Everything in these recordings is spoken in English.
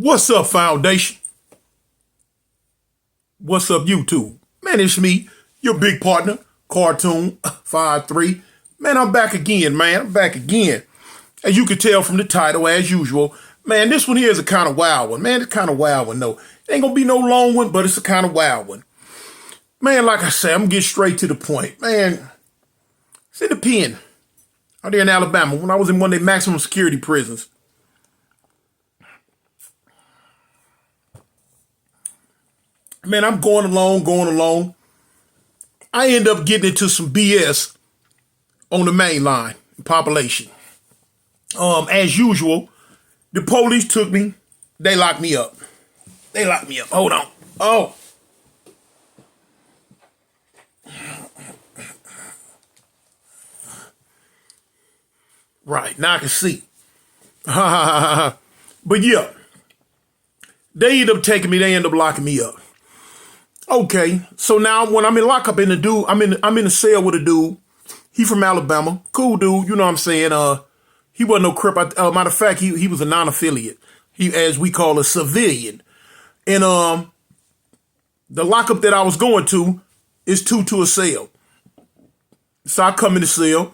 What's up, Foundation? What's up, YouTube? Man, it's me, your big partner, Cartoon 53. Man, I'm back again, man. I'm back again. As you can tell from the title, as usual, man, this one here is a kind of wild one. Man, it's kind of wild one, though. It ain't gonna be no long one, but it's a kind of wild one. Man, like I said, I'm gonna get straight to the point. Man, it's in the pen out there in Alabama when I was in one of their maximum security prisons. Man, I'm going along. I end up getting into some BS on the main line, population. As usual, the police took me. They locked me up. Hold on. Oh. Right, now I can see. But yeah, they end up taking me. They end up locking me up. Okay, so now when I'm in lockup in the dude, I'm in a cell with a dude. He from Alabama, cool dude. You know what I'm saying? He wasn't no crip. Matter of fact, he was a non-affiliate. He, as we call, a civilian. And the lockup that I was going to is 2 to a cell. So I come in the cell.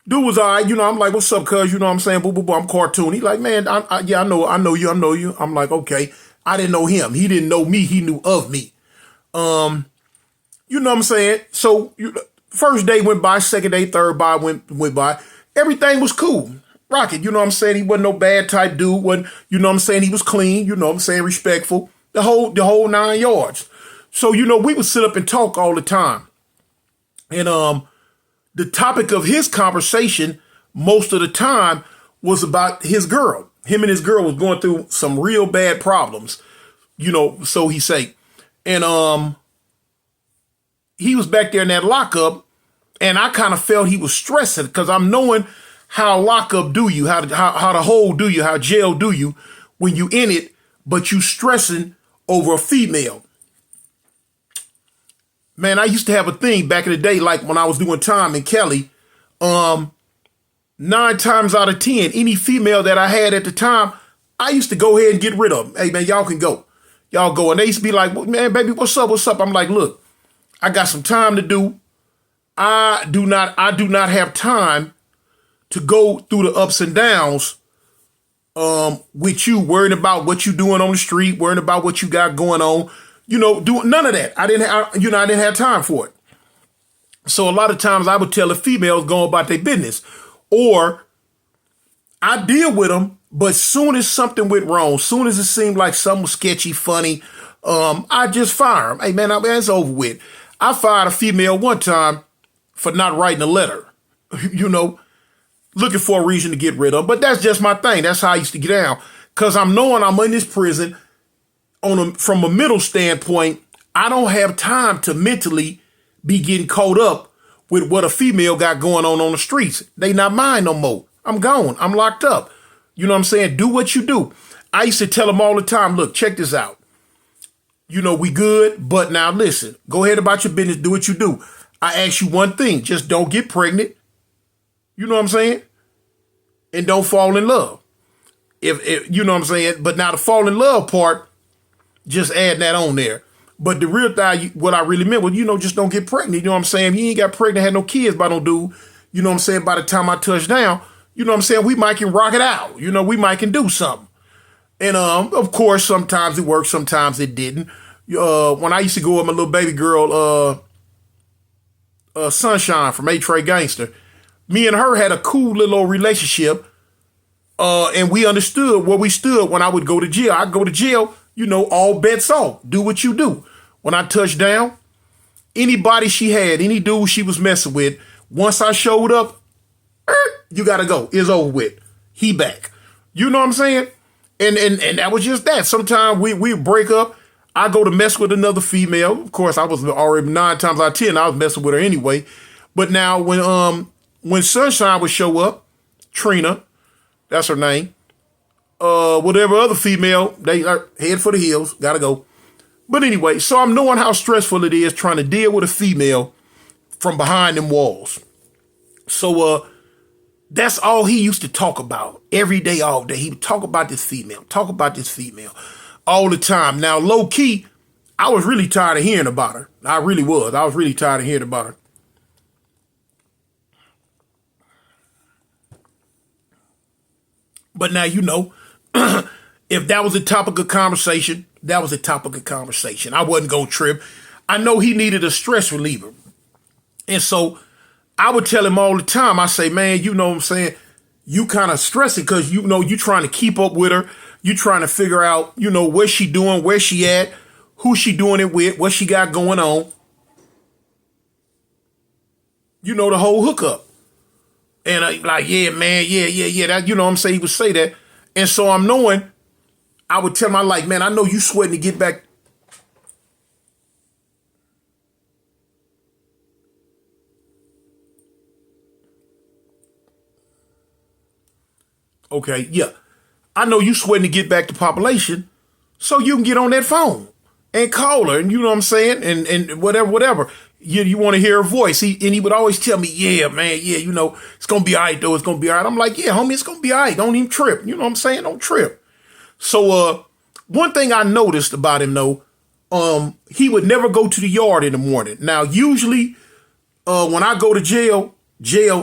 Dude was all right. You know, I'm like, what's up, cuz? You know what I'm saying? Boo, boo, boo. I'm cartoon. He like, man, yeah, I know you. I'm like, okay. I didn't know him. He didn't know me. He knew of me. You know what I'm saying? So first day went by, second day, third day went by. Everything was cool. Rocket, you know what I'm saying? He wasn't no bad type dude. Wasn't, you know what I'm saying? He was clean, you know what I'm saying? Respectful. The whole 9 yards. So, you know, we would sit up and talk all the time. And the topic of his conversation most of the time was about his girl. Him and his girl was going through some real bad problems, you know, so he say. And he was back there in that lockup, and I kind of felt he was stressing because I'm knowing how lockup do you, how the hole do you, how jail do you when you in it, but you stressing over a female. Man, I used to have a thing back in the day, like when I was doing time in Kelly, 9 times out of 10, any female that I had at the time, I used to go ahead and get rid of them. Hey, man, y'all can go. Y'all go. And they used to be like, man, baby, what's up? I'm like, look, I got some time to do. I do not have time to go through the ups and downs with you, worrying about what you doing on the street, worrying about what you got going on. You know, doing none of that. I didn't have time for it. So a lot of times I would tell the females go about their business, or I deal with them. But soon as something went wrong, soon as it seemed like something was sketchy, funny, I just fire them. Hey, man, it's over with. I fired a female one time for not writing a letter, you know, looking for a reason to get rid of them. But that's just my thing. That's how I used to get down. Because I'm knowing I'm in this prison from a mental standpoint. I don't have time to mentally be getting caught up with what a female got going on the streets. They not mine no more. I'm gone. I'm locked up. You know what I'm saying? Do what you do. I used to tell them all the time, look, check this out. You know, we good, but now listen, go ahead about your business. Do what you do. I ask you one thing. Just don't get pregnant. You know what I'm saying? And don't fall in love. If you know what I'm saying? But now the fall in love part, just add that on there. But the real thing, what I really meant was, you know, just don't get pregnant. You know what I'm saying? If you ain't got pregnant, had no kids by no dude, you know what I'm saying? By the time I touch down, you know what I'm saying? We might can rock it out. You know, we might can do something. And of course, sometimes it worked, sometimes it didn't. When I used to go with my little baby girl, Sunshine from A-Tray Gangster, me and her had a cool little old relationship. And we understood where we stood when I would go to jail. I'd go to jail, you know, all bets off. Do what you do. When I touched down, anybody she had, any dude she was messing with, once I showed up, you gotta go. It's over with. He back. You know what I'm saying? And that was just that. Sometimes we break up. I go to mess with another female. Of course, I was already 9 times out of 10. I was messing with her anyway. But now when Sunshine would show up, Trina, that's her name. Whatever other female, they are head for the hills. Gotta go. But anyway, so I'm knowing how stressful it is trying to deal with a female from behind them walls. So That's all he used to talk about every day, all day. He would talk about this female, all the time. Now, low key, I was really tired of hearing about her. I really was. I was really tired of hearing about her. But now, if that was a topic of conversation, that was a topic of conversation. I wasn't going to trip. I know he needed a stress reliever. And so I would tell him all the time, I say, man, you know what I'm saying? You kind of stressing because, you trying to keep up with her. You trying to figure out, what she doing, where she at, who she doing it with, what she got going on. The whole hookup. And like, yeah, man, yeah. That, what I'm saying? He would say that. And so I would tell him, I'm like, man, I know you sweating to get back. Okay, yeah. I know you sweating to get back to population so you can get on that phone and call her and you know what I'm saying? And whatever. You want to hear her voice. He would always tell me, yeah, man, yeah, it's going to be all right, though. It's going to be all right. I'm like, yeah, homie, it's going to be all right. Don't even trip. You know what I'm saying? Don't trip. So one thing I noticed about him, though, he would never go to the yard in the morning. Now, usually when I go to jail,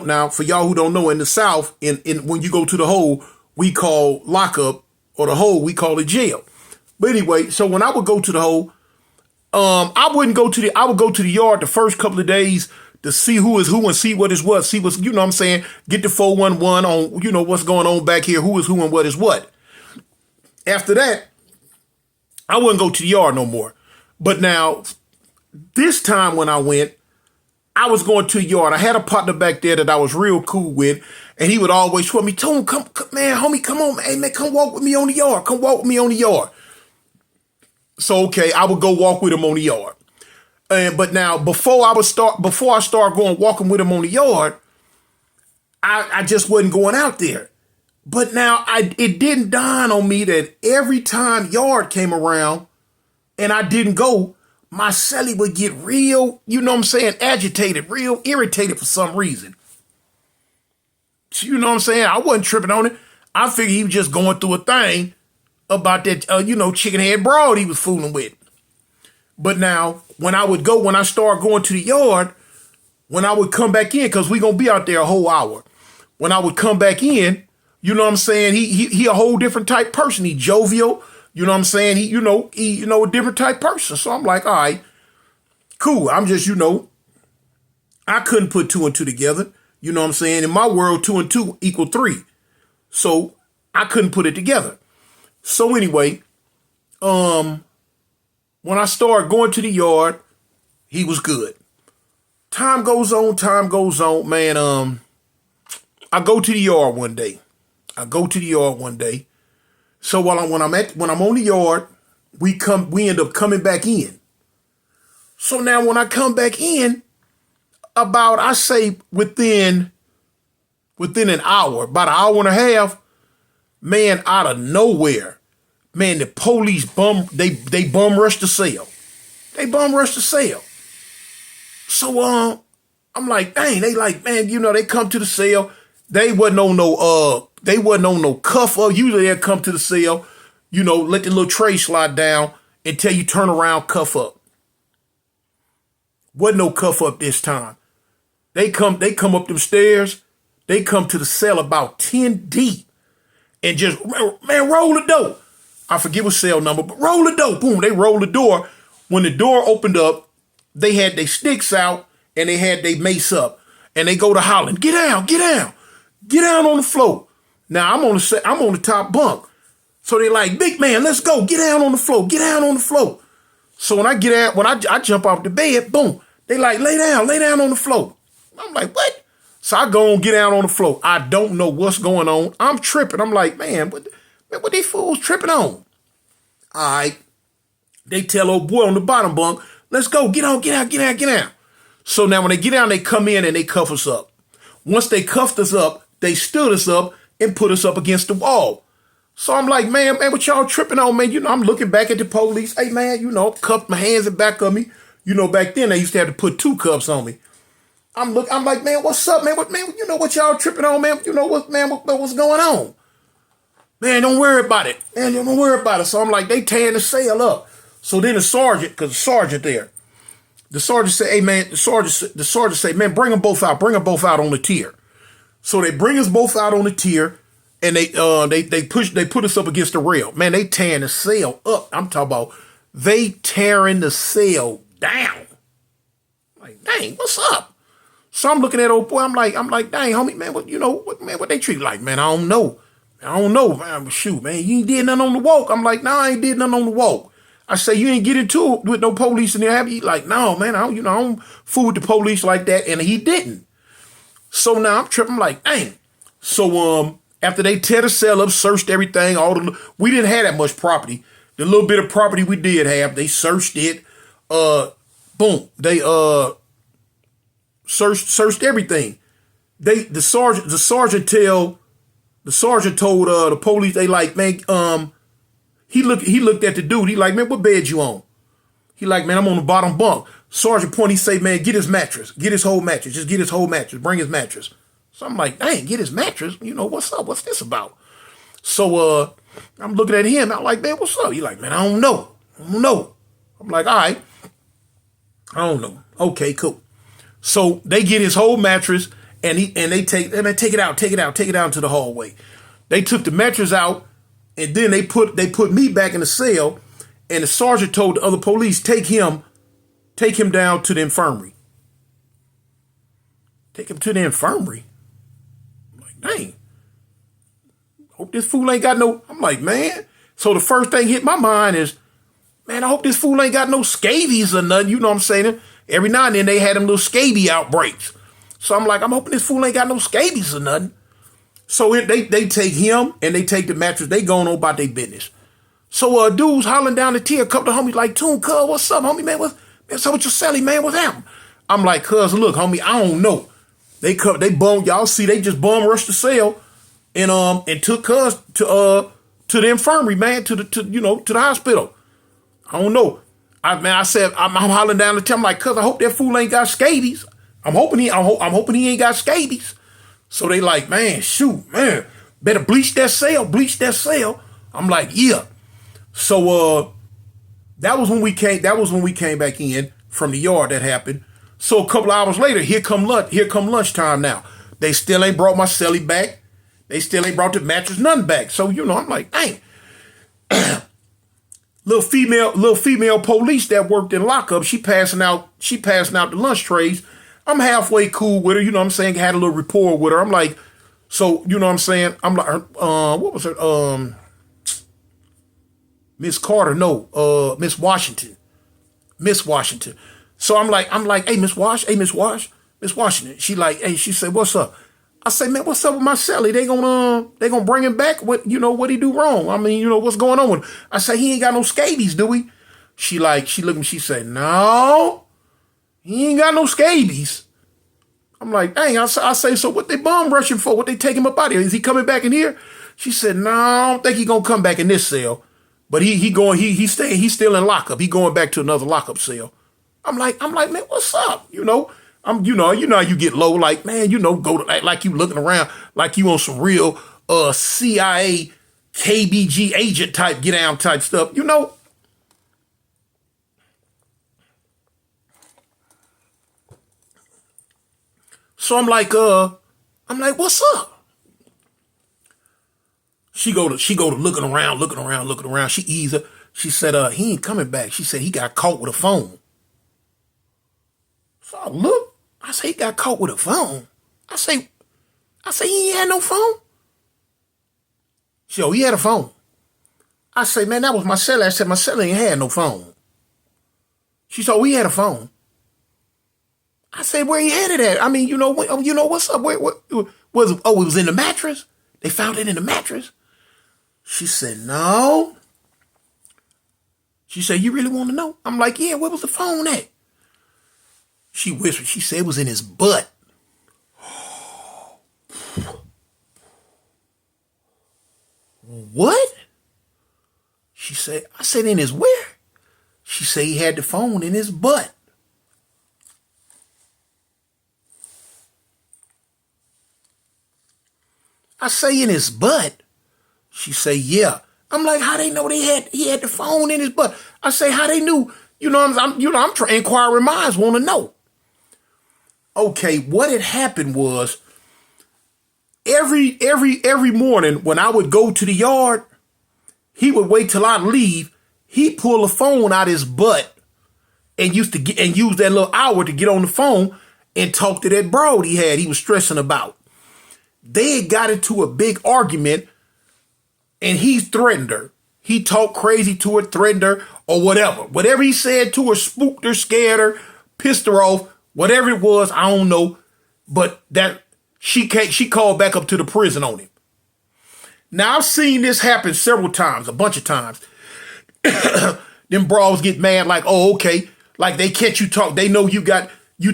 now, for y'all who don't know, in the South, in when you go to the hole, we call lockup, or the hole, we call it jail. But anyway, so when I would go to the hole, I would go to the yard the first couple of days to see who is who and see what is what, see what's, what I'm saying, get the 411 on, what's going on back here, who is who and what is what. After that, I wouldn't go to the yard no more. But now, this time when I went, I was going to the yard. I had a partner back there that I was real cool with, and he would always tell me, Tone, come, man, homie, come on, hey, man, come walk with me on the yard. Come walk with me on the yard. So, okay, I would go walk with him on the yard. But now, before I start going walking with him on the yard, I just wasn't going out there. But now, it didn't dawn on me that every time yard came around and I didn't go, my cellie would get real, agitated, real irritated for some reason. You know what I'm saying? I wasn't tripping on it. I figured he was just going through a thing about that, chicken head broad he was fooling with. But now, when I start going to the yard, when I would come back in, because we going to be out there a whole hour. When I would come back in, you know what I'm saying? He a whole different type person. He jovial. You know what I'm saying? He a different type person. So I'm like, all right, cool. I'm just, I couldn't put two and two together. You know what I'm saying? In my world, 2 and 2 equal 3. So I couldn't put it together. So anyway, when I started going to the yard, he was good. Time goes on, man. I go to the yard one day. So when I'm on the yard, we end up coming back in. So now when I come back in, about, I say within an hour, about an hour and a half, man, out of nowhere, man, the police bum rushed the cell. They bum rushed the cell. So I'm like, dang, they like, man, they come to the cell. They wasn't on no cuff up. Usually they'll come to the cell, let the little tray slide down until you turn around, cuff up. Wasn't no cuff up this time. They come up them stairs. They come to the cell about 10 deep and just, man, roll the door. I forget what cell number, but roll the door. Boom, they roll the door. When the door opened up, they had their sticks out and they had their mace up. And they go to hollering, get down, get down. Get down on the floor. Now I'm on the top bunk. So they like, big man, let's go. Get down on the floor. Get down on the floor. So when I jump off the bed, boom, they like, lay down on the floor. I'm like, what? So I go and get down on the floor. I don't know what's going on. I'm tripping. I'm like, man, what these fools tripping on? All right. They tell old boy on the bottom bunk, let's go. Get out. So now when they get down, they come in and they cuff us up. Once they cuffed us up, they stood us up and put us up against the wall. So I'm like, man, what y'all tripping on, man? I'm looking back at the police. Hey, man, cuffed my hands and back of me. Back then they used to have to put 2 cuffs on me. I'm like, man, what's up, man? Man, you know what y'all tripping on, man? You know what, man? What's going on? Man, don't worry about it. Man, don't worry about it. So I'm like, they tearing the cell up. So then the sergeant, because the sergeant there, the sergeant said, hey, man, the sergeant said, man, bring them both out. Bring them both out on the tier. So they bring us both out on the tier, and they put us up against the rail. Man, they tearing the cell up. I'm talking about they tearing the cell down. Like, dang, what's up? So I'm looking at old boy. I'm like, dang, homie, man, what they treat like, man? I don't know, man. Shoot, man, you ain't did nothing on the walk. I'm like, nah, I ain't did nothing on the walk. I say, you ain't get into it with no police in there, have you? Like, no, man, I don't fool with the police like that, and he didn't. So now I'm tripping, like, dang. So after they tear the cell up, searched everything, we didn't have that much property. The little bit of property we did have, they searched it. Boom, they searched everything. The sergeant told the police, they like, man, he looked at the dude. He like, man, what bed you on? He like, man, I'm on the bottom bunk. Sergeant point, he say, man, get his mattress. Get his whole mattress. Just get his whole mattress. Bring his mattress. So I'm like, dang, get his mattress? What's up? What's this about? So I'm looking at him. I'm like, man, what's up? He like, man, I don't know. I'm like, all right. I don't know. Okay, cool. So they get his whole mattress and they take it out to the hallway. They took the mattress out. And then they put me back in the cell, and the sergeant told the other police, take him down to the infirmary. Take him to the infirmary? I'm like, dang. Hope this fool ain't got no. I'm like, man. So the first thing hit my mind is, man, I hope this fool ain't got no scabies or nothing. You know what I'm saying? Every now and then they had them little scabies outbreaks. So I'm like, I'm hoping this fool ain't got no scabies or nothing. So they take him and they take the mattress. They going on about their business. So dudes hollering down the tier. A couple of homies like, Toon, cuz, what's up, homie, man? What's up with your cellie, man? What's happening? I'm like, cuz, look, homie, I don't know. They bum, y'all see, they just bum rushed the cell and took cuz to the infirmary, man, to the hospital. I don't know. I said, I'm hollering down the tier. I'm like, cuz, I hope that fool ain't got scabies. I'm hoping he ain't got scabies. So they like, man, shoot, man, better bleach that cell. I'm like, yeah. So that was when we came back in from the yard. That happened. So a couple of hours later, here come lunchtime now. They still ain't brought my cellie back. They still ain't brought the mattress, nothing back. So, I'm like, dang. little female police that worked in Lockup, she passing out the lunch trays. I'm halfway cool with her, what I'm saying, had a little rapport with her. I'm like, so, what I'm saying? I'm like, what was her? Miss Carter, no, Miss Washington. So I'm like, hey, Miss Washington. She like, hey, she said, what's up? I say, man, what's up with my cellie? They gonna bring him back? What he do wrong? I mean, what's going on with him? I say, he ain't got no scabies, do he? She looked at me, she said, no. He ain't got no scabies. I'm like, dang, I say, so what they bum rushing for? What they take him up out of here? Is he coming back in here? She said, no, I don't think he gonna come back in this cell. But he's still in Lockup. He going back to another Lockup cell. I'm like, man, what's up? How you get low, like, man, go to like you looking around like you on some real CIA KBG agent type get down type stuff, So I'm like, what's up? She go to looking around. She ease up. She said, he ain't coming back. She said he got caught with a phone. So I look. I say, he got caught with a phone. I say he ain't had no phone. She, he had a phone. I say, man, that was my cellie. I said, my cellie ain't had no phone. She said, he had a phone. I said, where he headed at? I mean, what's up? Where was it? Oh, it was in the mattress? They found it in the mattress? She said, no. She said, you really want to know? I'm like, yeah, where was the phone at? She whispered, she said it was in his butt. What? She said, I said, in his where? She said he had the phone in his butt. I say, in his butt? She say, yeah. I'm like, how they know he had the phone in his butt? I say, how they knew? I'm trying, inquiring minds want to know. Okay, what had happened was every morning when I would go to the yard, he would wait till I leave. He'd pull a phone out his butt and use that little hour to get on the phone and talk to that broad he was stressing about. They had got into a big argument and he threatened her. He talked crazy to her, threatened her, or whatever. Whatever he said to her, spooked her, scared her, pissed her off, whatever it was, I don't know. But that she called back up to the prison on him. Now, I've seen this happen several times, a bunch of times. Them bras get mad like, oh, okay. Like they catch you talk. They know you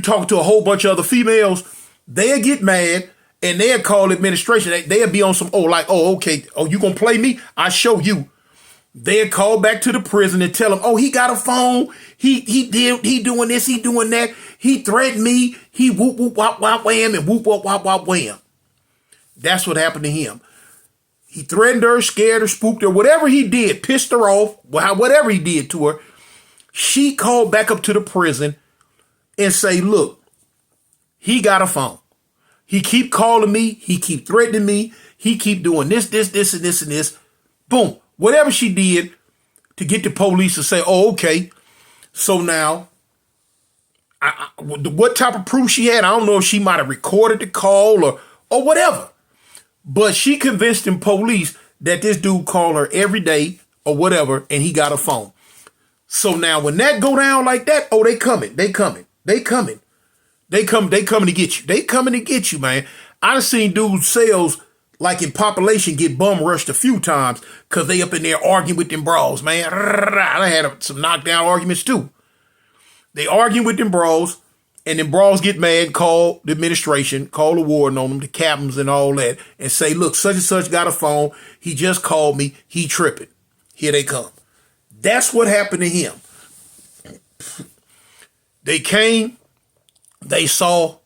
talk to a whole bunch of other females. They'll get mad and they'll call administration. They'll be on some, okay. Oh, you gonna play me? I show you. They'll call back to the prison and tell them, oh, he got a phone. He doing this, he doing that. He threatened me. He whoop, whoop, wop, wop, wham, and whoop, wop, wop, wop, wham. That's what happened to him. He threatened her, scared her, spooked her, whatever he did, pissed her off, whatever he did to her. She called back up to the prison and say, look, he got a phone. He keep calling me. He keep threatening me. He keep doing this, and this. Boom. Whatever she did to get the police to say, oh, okay. So now, what type of proof she had, I don't know if she might have recorded the call or whatever. But she convinced them police that this dude called her every day or whatever, and he got a phone. So now when that go down like that, oh, they coming to get you. They coming to get you, man. I've seen dudes' cells like in population get bum rushed a few times because they up in there arguing with them bras, man. I had some knockdown arguments too. They arguing with them bras, and them bras get mad, call the administration, call the warden on them, the captains and all that, and say, look, such and such got a phone. He just called me. He tripping. Here they come. That's what happened to him. They came, they saw,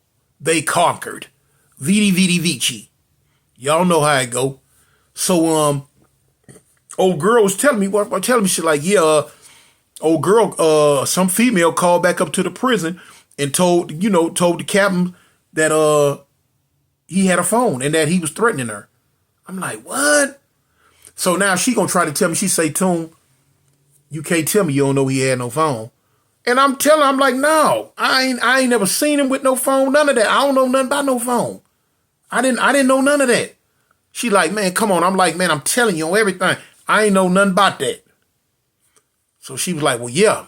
they conquered. Vidi vidi vici. Y'all know how it go. So old girl was telling me she's like, yeah, old girl, some female called back up to the prison and told the captain that he had a phone and that he was threatening her. I'm like, what? So now she gonna try to tell me, she say, Toon, you can't tell me you don't know he had no phone. And I'm telling her, I'm like, no, I ain't never seen him with no phone, none of that. I don't know nothing about no phone. I didn't know none of that. She like, man, come on. I'm like, man, I'm telling you on everything. I ain't know nothing about that. So she was like, well, yeah.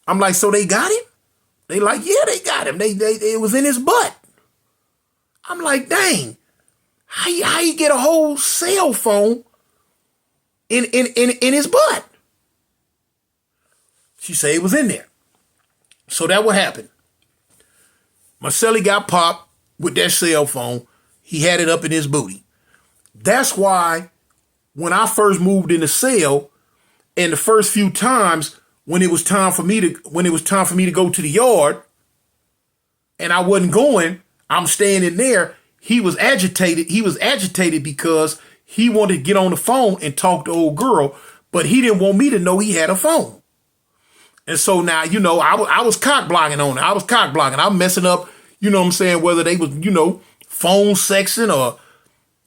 I'm like, so they got him? They like, yeah, they got him. It was in his butt. I'm like, dang, how you get a whole cell phone in his butt? She said it was in there. So that what happened. My cellie got popped with that cell phone. He had it up in his booty. That's why when I first moved in the cell, and the first few times when it was time for me to go to the yard, and I wasn't going, I'm staying in there. He was agitated. He was agitated because he wanted to get on the phone and talk to old girl, but he didn't want me to know he had a phone. And so now, I was cock blocking on it. I was cock blocking. I'm messing up, you know what I'm saying, whether they was, phone sexing or,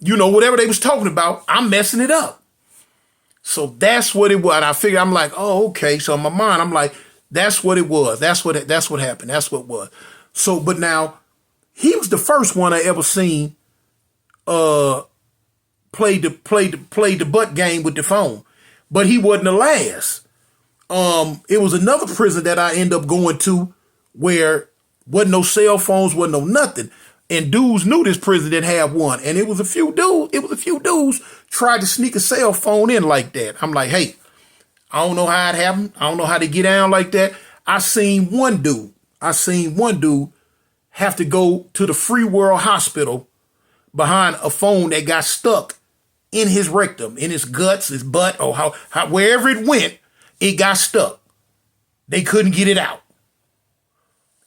whatever they was talking about, I'm messing it up. So that's what it was. And I figured, I'm like, oh, okay. So in my mind, I'm like, that's what it was. That's what happened. That's what it was. So, but now, he was the first one I ever seen play the butt game with the phone. But he wasn't the last. It was another prison that I ended up going to where wasn't no cell phones, wasn't no nothing. And dudes knew this prison didn't have one. And it was a few dudes tried to sneak a cell phone in like that. I'm like, hey, I don't know how it happened. I don't know how to get down like that. I seen one dude have to go to the Free World Hospital behind a phone that got stuck in his rectum, in his guts, his butt, or how wherever it went, it got stuck. They couldn't get it out.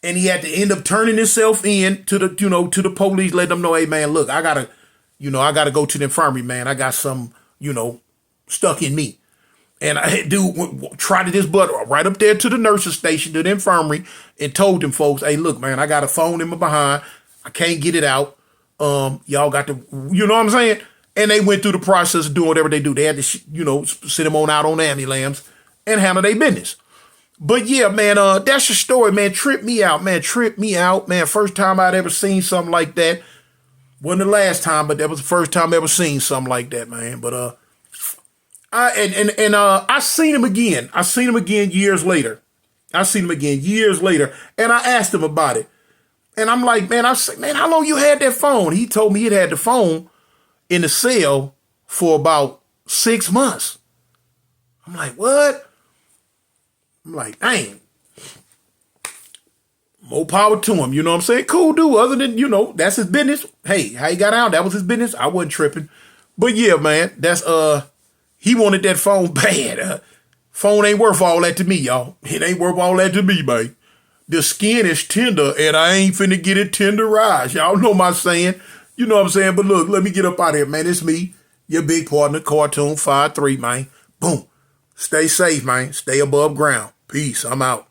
And he had to end up turning himself in to the police, let them know, hey man, look, I gotta I got to go to the infirmary, man. I got some, stuck in me. And I had dude tried this butt right up there to the nurse's station, to the infirmary, and told them folks, hey, look, man, I got a phone in my behind. I can't get it out. Y'all got to, you know what I'm saying? And they went through the process of doing whatever they do. They had to, sit them on out on ambulance and handle their business. But yeah, man, that's your story, man. Tripped me out, man. First time I'd ever seen something like that. Wasn't the last time, but that was the first time I ever seen something like that, man. But I seen him again. I seen him again years later. And I asked him about it. And I'm like, man, I said, man, how long you had that phone? He told me he'd had the phone in the cell for about 6 months. I'm like, what? I'm like, dang. More power to him, you know what I'm saying? Cool dude, other than, that's his business. Hey, how he got out, that was his business. I wasn't tripping. But yeah, man, that's, he wanted that phone bad. Phone ain't worth all that to me, y'all. It ain't worth all that to me, man. The skin is tender, and I ain't finna get it tenderized. Y'all know my saying. You know what I'm saying? But look, let me get up out of here, man. It's me, your big partner, Cartoon 53, man. Boom. Stay safe, man. Stay above ground. Peace. I'm out.